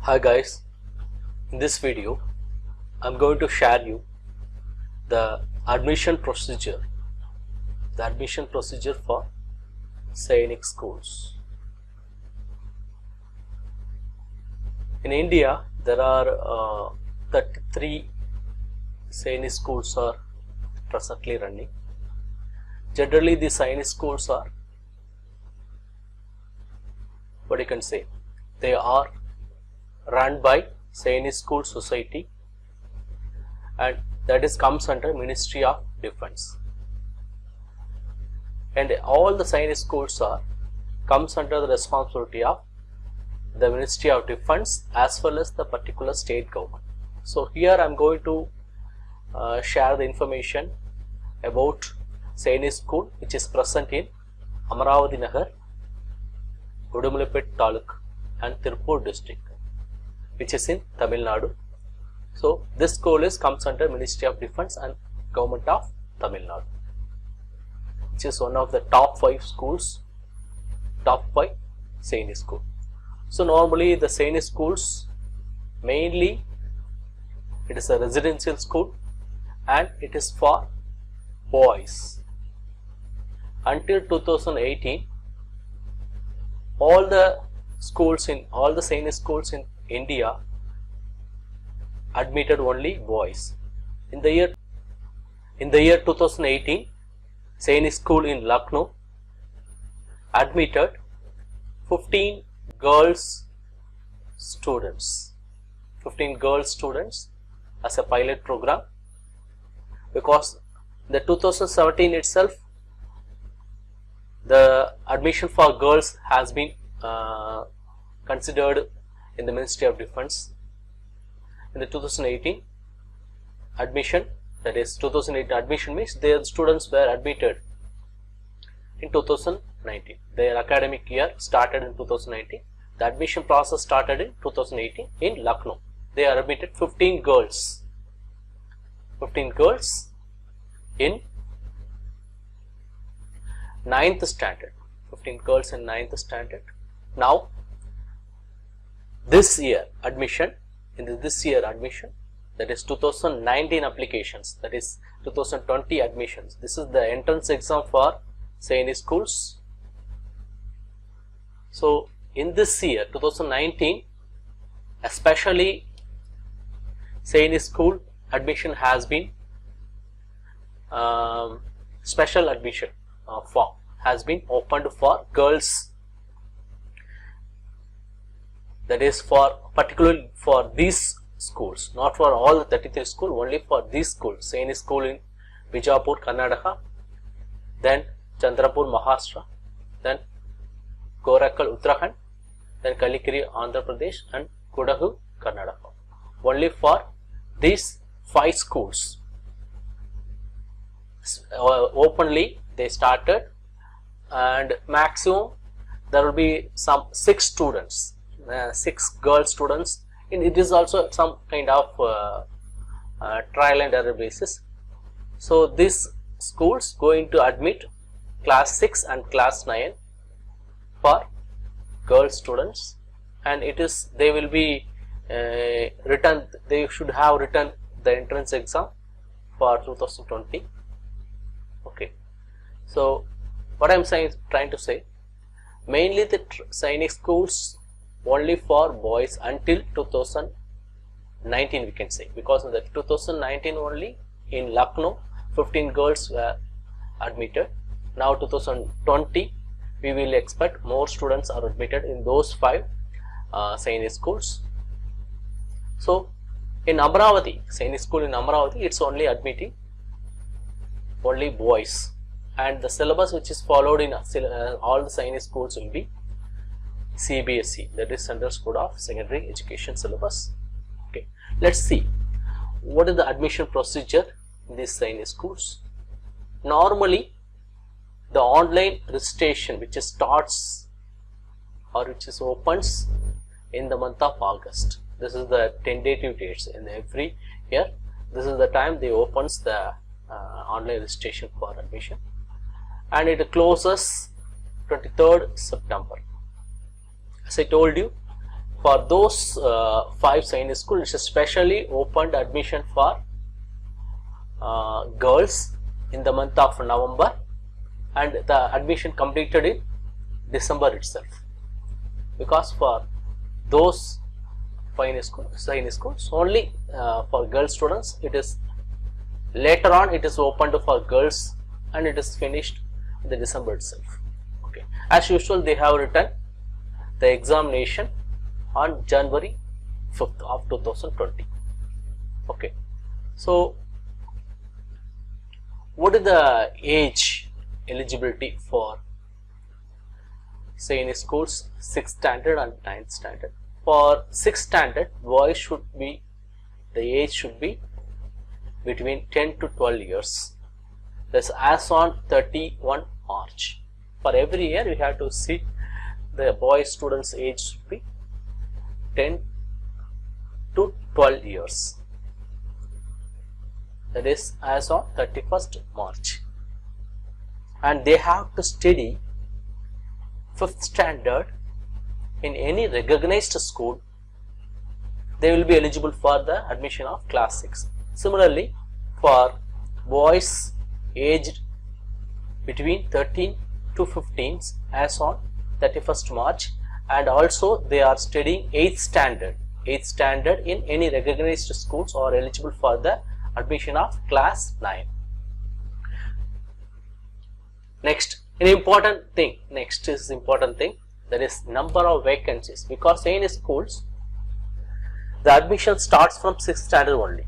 Hi guys, in this video I'm going to share you the admission procedure for Sainik schools. In India there are 33 Sainik schools are presently running. Generally the Sainik schools are, what you can say, they are run by Sainik School Society, and that is comes under Ministry of Defence, and all the Sainik schools are comes under the responsibility of the Ministry of Defence as well as the particular state government. So here I am going to share the information about Sainik school which is present in Amaravati Nagar, Udumalapet Taluk and Tirupur district, which is in Tamil Nadu. So this school comes under Ministry of Defence and Government of Tamil Nadu, which is one of the top 5 schools, top 5 Sainik school. So normally the Sainik schools, mainly it is a residential school and it is for boys. Until 2018, all the Sainik schools in India admitted only boys. In the year 2018, Sainik school in Lucknow admitted 15 girls students as a pilot program, because in the 2017 itself the admission for girls has been considered in the Ministry of Defence. In the 2018 admission, that is 2018 admission means their students were admitted in 2019. Their academic year started in 2019. The admission process started in 2018 in Lucknow. They are admitted 15 girls in 9th standard. 15 girls in 9th standard. Now this year admission, that is 2019 applications, that is 2020 admissions. This is the entrance exam for Sainik schools. So in this year 2019, especially Sainik school admission has been special admission form has been opened for girls. That is for particularly for these schools, not for all the 33 schools, only for these schools. Sainik school in Bijapur, Karnataka, then Chandrapur, Maharashtra, then Korakkal, Uttarakhand, then Kalikiri, Andhra Pradesh, and Kodagu, Karnataka. Only for these 5 schools openly they started, and maximum there will be some 6 students. 6 girl students. It is also some kind of trial and error basis. So these schools going to admit class 6 and class 9 for girl students, and they will be written. They should have written the entrance exam for 2020. Okay. So what I am trying to say, mainly the Sainik schools only for boys until 2019 we can say, because in the 2019 only in Lucknow 15 girls were admitted. Now 2020 we will expect more students are admitted in those 5 Sainik schools. So in Amaravati, Sainik school in Amaravati, it's only admitting only boys, and the syllabus which is followed in all the Sainik schools will be CBSE, that is Central School of Secondary Education syllabus. Okay, let's see what is the admission procedure in these Sainik schools. Normally the online registration which starts or which opens in the month of August. This is the tentative dates in every year. This is the time they opens the online registration for admission, and it closes 23rd September. As I told you, for those 5 Sainik schools, it is specially opened admission for girls in the month of November, and the admission completed in December itself, because for those Sainik schools only for girl students, it is later on it is opened for girls and it is finished in the December itself. Okay, as usual they have written the examination on January 5th of 2020. Okay, so what is the age eligibility for Sainik schools 6th standard and 9th standard? For 6th standard, boys should be, the age should be between 10 to 12 years. That's as on 31 March. For every year we have to see the boy students age should be 10 to 12 years. That is as on 31st March. And they have to study 5th standard in any recognized school. They will be eligible for the admission of class 6. Similarly, for boys aged between 13 to 15 as on 31st March, and also they are studying 8th standard in any recognized schools, are eligible for the admission of class 9. Next is important thing, that is number of vacancies, because in schools the admission starts from 6th standard only.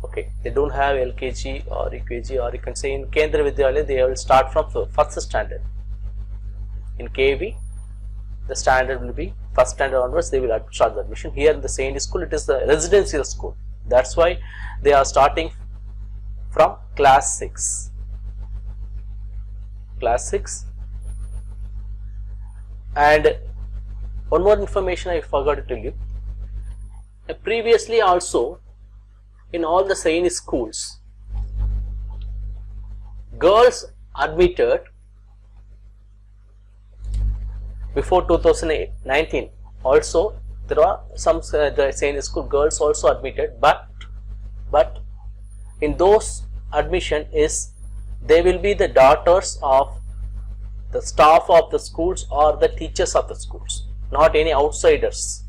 Okay, they don't have LKG or UKG, or you can say in Kendra Vidyalaya they will start from 1st standard. In KV the standard will be 1st standard onwards, they will start the admission. Here in the Sainik school it is the residential school, that's why they are starting from class 6. And one more information I forgot to tell you. Previously also in all the Sainik schools, girls admitted before 2019 also there are some the Sainik school girls also admitted, but in those admission is they will be the daughters of the staff of the schools or the teachers of the schools, not any outsiders.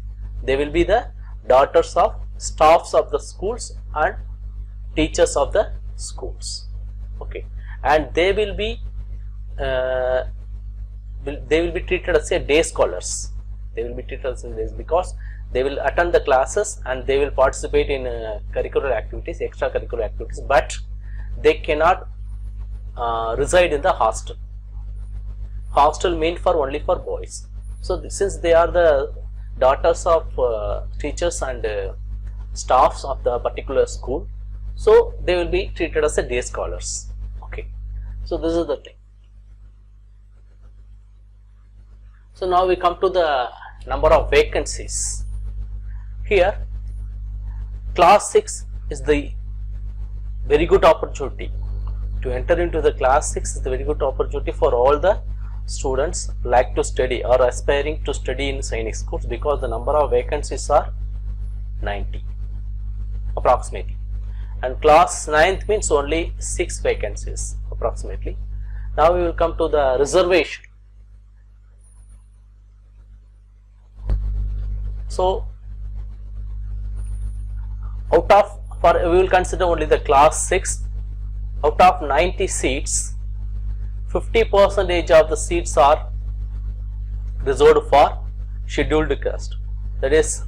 They will be the daughters of staffs of the schools and teachers of the schools. Okay, and they will be treated as a day scholars. They will be treated as days, because they will attend the classes and they will participate in curricular activities, extracurricular activities, but they cannot reside in the hostel. Hostel meant for only for boys. So since they are the daughters of teachers and staffs of the particular school, so they will be treated as a day scholars. Okay, so this is the thing. So now we come to the number of vacancies. Here class 6 is the very good opportunity to enter into the class 6 is the very good opportunity for all the students like to study or aspiring to study in Sainik schools, because the number of vacancies are 90 approximately, and class 9th means only 6 vacancies approximately. Now we will come to the reservation. So out of, we will consider only the class 6, out of 90 seats, 50% of the seats are reserved for scheduled caste. That is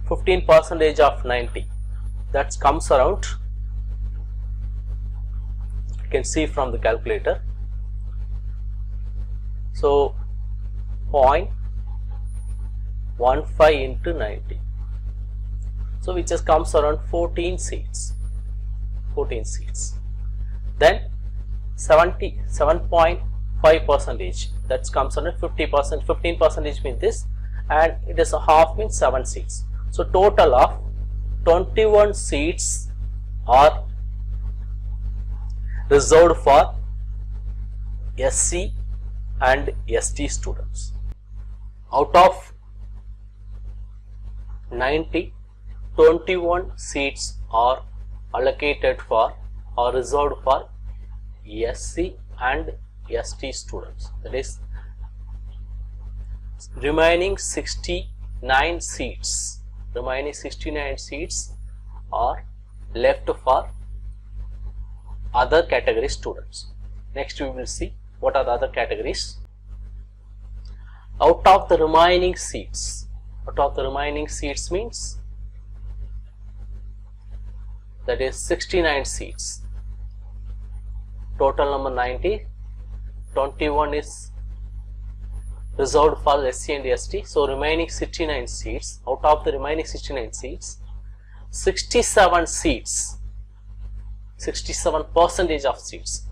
15% of 90. That comes around, you can see from the calculator. So 0.15 into 90. So which just comes around 14 seats. Then 77.5%, that comes under 50%, 15% means this, and it is a half means 7 seats. So total of 21 seats are reserved for SC and ST students. Out of 90, 21 seats are allocated for or reserved for SC and ST students. That is, remaining 69 seats are left for other category students. Next we will see what are the other categories. Out of the remaining seats means that is 69 seats, total number 90, 21 is reserved for SC and ST, so remaining 69 seats, out of the remaining 69 seats, 67 seats, 67% of seats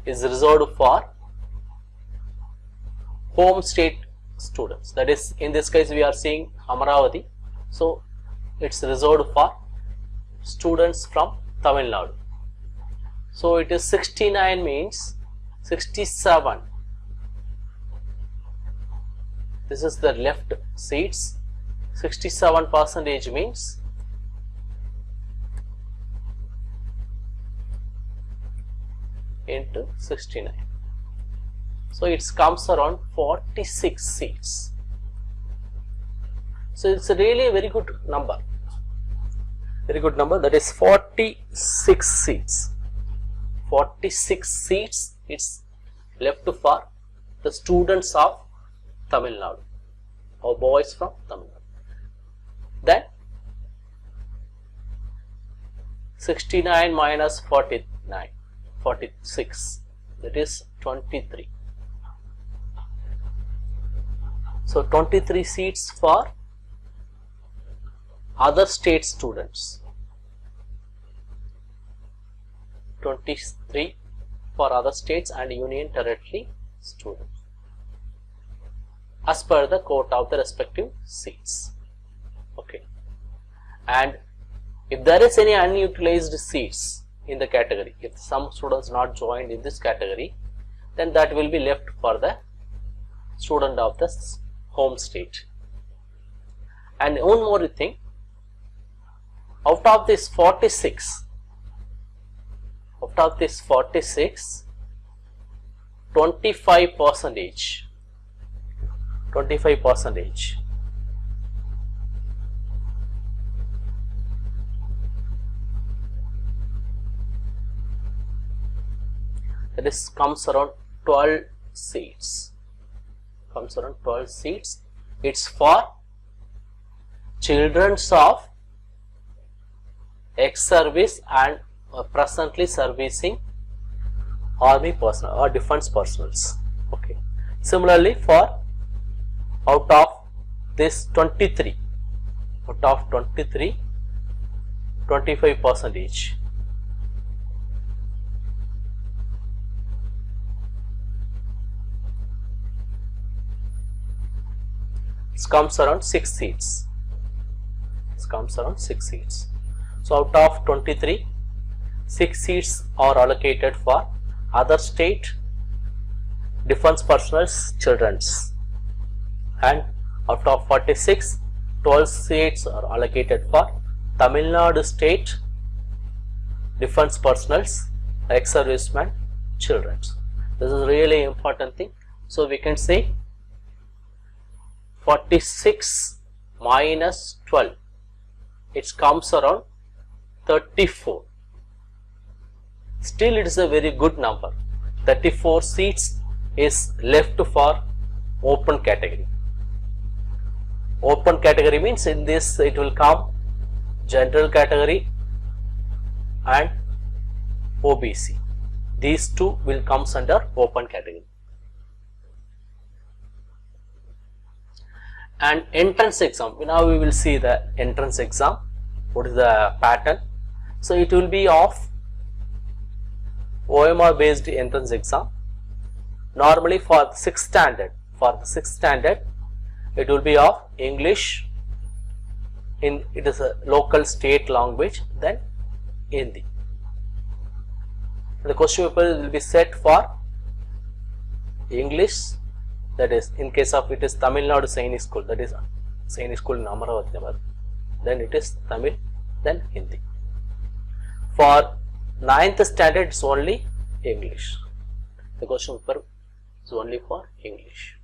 is reserved for home state students. That is, in this case we are seeing Amaravati, so it's reserved for students from Tamil Nadu. So it is 69 means 67. This is the left seats. 67% means into 69. So it comes around 46 seats. So it's a really very good number. Very good number. That is 46 seats. 46 seats it's left for the students of Tamil Nadu or boys from Tamil Nadu. Then 69 minus 49, 46, that is 23. So 23 seats for other state students. 23 for other states and union territory students as per the quota of the respective seats. Okay. And if there is any unutilized seats in the category, if some students not joined in this category, then that will be left for the student of the home state. And one more thing, out of this 46, 25%, that is comes around 12 seats. It's for children of ex-service and presently servicing army personnel or defense personals. Okay. Similarly, for out of this 23, 25%. It comes around 6 seats. So out of 23, 6 seats are allocated for other state defense personnel's children's, and out of 46, 12 seats are allocated for Tamil Nadu state defense personnel's ex-servicemen children's. This is really important thing. So we can say 46 minus 12, it comes around 34. Still it is a very good number. 34 seats is left for open category. Open category means in this it will come general category and OBC. These two will comes under open category. And entrance exam, now we will see the entrance exam. What is the pattern? So it will be of OMR based entrance exam. Normally for the 6th standard, it will be of English, it is a local state language, then Hindi. The question paper will be set for English, that is in case of it is Tamil Nadu Sainik school, that is Sainik school in Amaravati. then it is Tamil, then Hindi. For 9th standard it's only English. The question paper is only for English.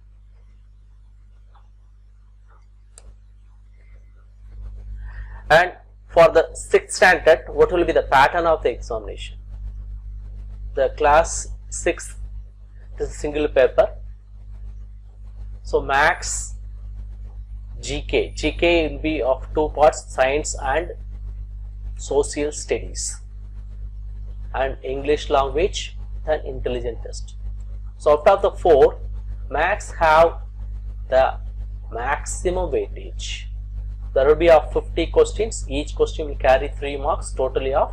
And for the 6th standard, what will be the pattern of the examination? The class 6 is a single paper. So max, GK. GK will be of 2 parts, science and social studies, and English language and intelligence test. So out of the 4, max have the maximum weightage. There will be of 50 questions. Each question will carry 3 marks, totally of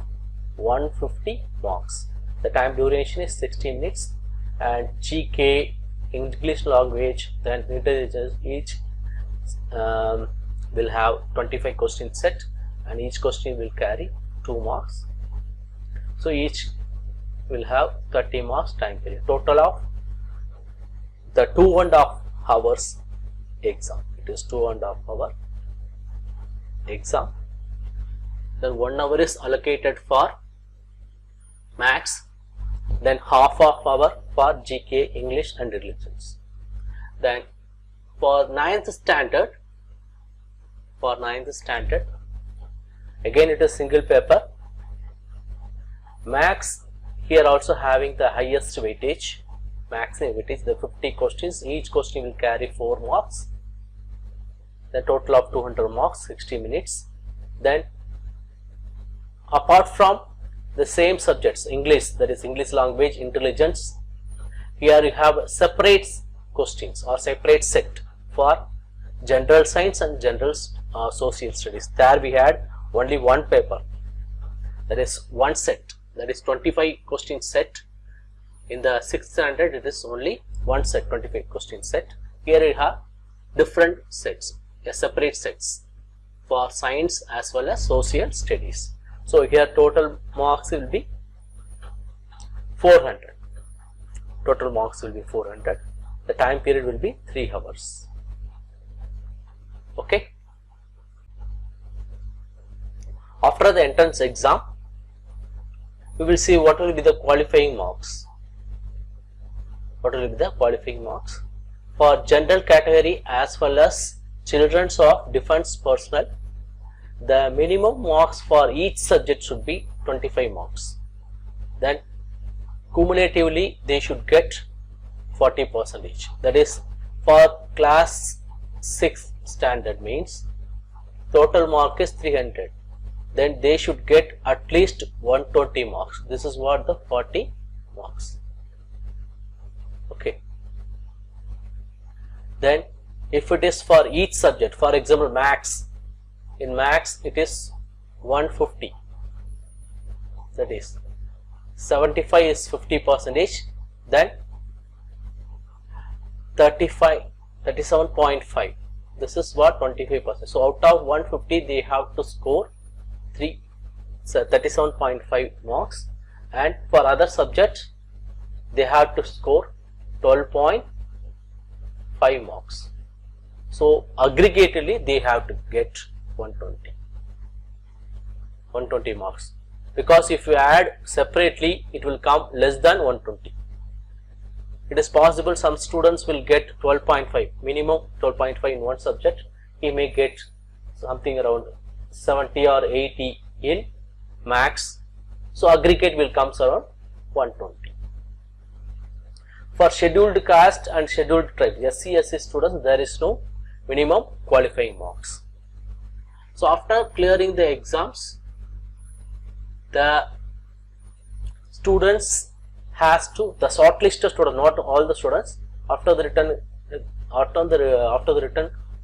150 marks. The time duration is 60 minutes, and GK, English language, then intelligence, each will have 25 questions set, and each question will carry 2 marks. So each will have 30 marks time period. Total of the 2.5 hours exam. It is 2.5 hour exam. Then 1 hour is allocated for maths, then half of hour for GK, English and religions. Then for 9th standard, again it is single paper. Max, here also having the highest weightage, maximum weightage, the 50 questions, each question will carry 4 marks. The total of 200 marks, 60 minutes. Then apart from the same subjects, English, that is English language, intelligence, here you have separate questions or separate set for general science and general social studies. There we had only one paper, that is one set, that is 25 question set. In the 6th standard it is only one set, 25 question set. Here you have different sets, separate sets for science as well as social studies. So here total marks will be 400. Total marks will be 400. The time period will be 3 hours. Okay. After the entrance exam, we will see what will be the qualifying marks. What will be the qualifying marks for general category as well as children of defense personnel. The minimum marks for each subject should be 25 marks. Then cumulatively they should get 40%. That is, for class 6 standard means total mark is 300. Then they should get at least 120 marks. This is what the 40 marks. Okay. Then if it is for each subject, for example maths, in maths it is 150, that is 75 is 50%, then 37.5, this is what 25%. So out of 150 they have to score 37.5 marks, and for other subjects they have to score 12.5 marks. So aggregately they have to get 120 marks, because if you add separately it will come less than 120. It is possible some students will get 12.5, minimum 12.5 in one subject. He may get something around 70 or 80 in maths. So aggregate will comes around 120. For scheduled caste and scheduled tribe, SC, SC students, there is no minimum qualifying marks. So after clearing the exams, the students has to, the shortlisted students, not all the students, after the written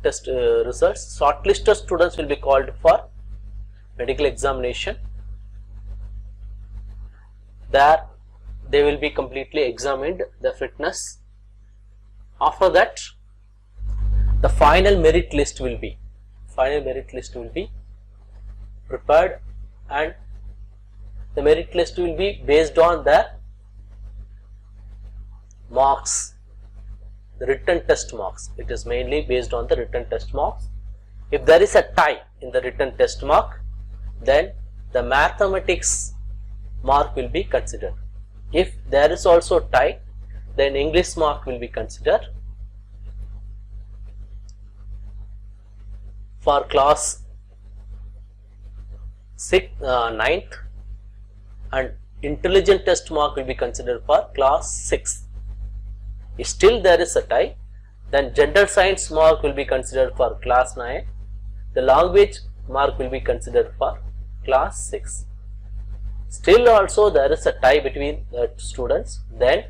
test results, shortlisted students will be called for medical examination. There they will be completely examined, the fitness. After that, the final merit list will be prepared, and the merit list will be based on the marks, the written test marks. It is mainly based on the written test marks, If there is a tie in the written test mark, then the mathematics mark will be considered. If there is also tie, then English mark will be considered. For class 9th, and intelligent test mark will be considered for class 6. If still there is a tie, then general science mark will be considered for class 9. The language mark will be considered for class 6. Still also there is a tie between the students, then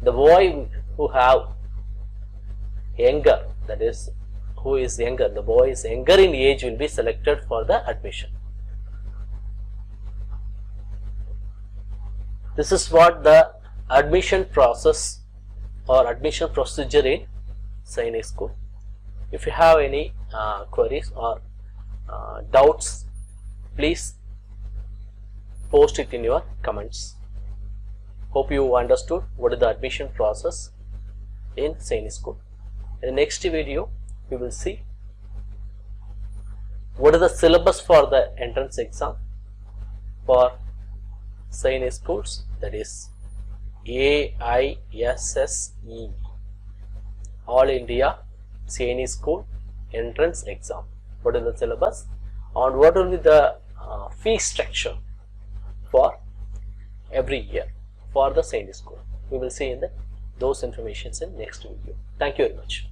the boy who have younger, that is who is younger, the boy is younger in age, will be selected for the admission. This is what the admission process or admission procedure in Sainik school. If you have any queries or doubts, please post it in your comments. Hope you understood what is the admission process in Sainik school. In the next video, we will see what is the syllabus for the entrance exam for Sainik schools, that is AISSEE, All India Sainik School Entrance Exam. What is the syllabus and what will be the fee structure for every year for the Sainik school. We will see in those informations in next video. Thank you very much.